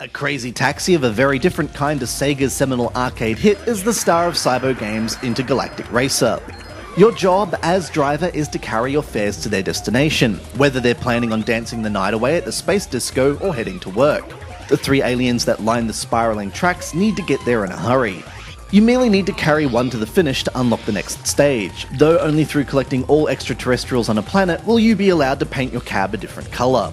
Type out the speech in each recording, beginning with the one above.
A crazy taxi of a very different kind to Sega's seminal arcade hit is the star of Sybo Games' Intergalactic Racer. Your job as driver is to carry your fares to their destination, whether they're planning on dancing the night away at the space disco or heading to work. The three aliens that line the spiraling tracks need to get there in a hurry. You merely need to carry one to the finish to unlock the next stage, though only through collecting all extraterrestrials on a planet will you be allowed to paint your cab a different colour.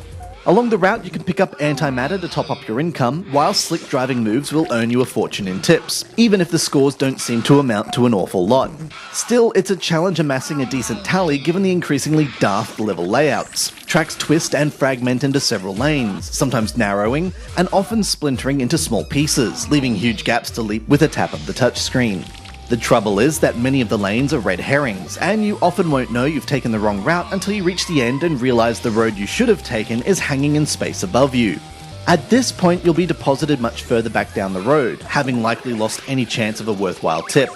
Along the route you can pick up antimatter to top up your income, while slick driving moves will earn you a fortune in tips, even if the scores don't seem to amount to an awful lot. Still, it's a challenge amassing a decent tally given the increasingly daft level layouts. Tracks twist and fragment into several lanes, sometimes narrowing, and often splintering into small pieces, leaving huge gaps to leap with a tap of the touchscreen. The trouble is that many of the lanes are red herrings, and you often won't know you've taken the wrong route until you reach the end and realise the road you should have taken is hanging in space above you. At this point, you'll be deposited much further back down the road, having likely lost any chance of a worthwhile tip.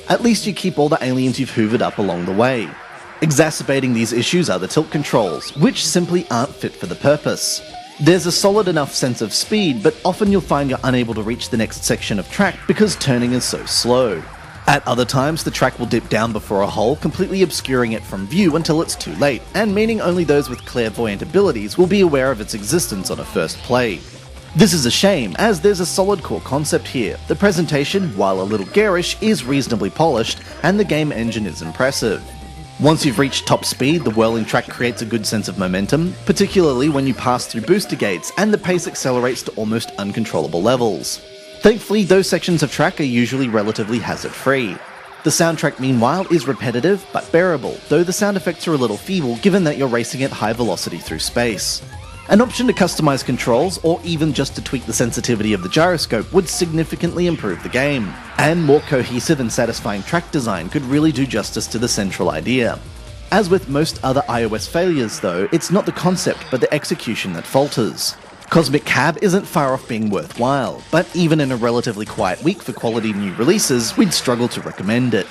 At least you keep all the aliens you've hoovered up along the way. Exacerbating these issues are the tilt controls, which simply aren't fit for the purpose. There's a solid enough sense of speed, but often you'll find you're unable to reach the next section of track because turning is so slow. At other times, the track will dip down before a hole, completely obscuring it from view until it's too late, and meaning only those with clairvoyant abilities will be aware of its existence on a first play. This is a shame, as there's a solid core concept here. The presentation, while a little garish, is reasonably polished, and the game engine is impressive. Once you've reached top speed, the whirling track creates a good sense of momentum, particularly when you pass through booster gates, and the pace accelerates to almost uncontrollable levels. Thankfully, those sections of track are usually relatively hazard-free. The soundtrack, meanwhile, is repetitive but bearable, though the sound effects are a little feeble given that you're racing at high velocity through space. An option to customize controls, or even just to tweak the sensitivity of the gyroscope, would significantly improve the game, and more cohesive and satisfying track design could really do justice to the central idea. As with most other iOS failures, though, it's not the concept but the execution that falters. Cosmic Cab isn't far off being worthwhile, but even in a relatively quiet week for quality new releases, we'd struggle to recommend it.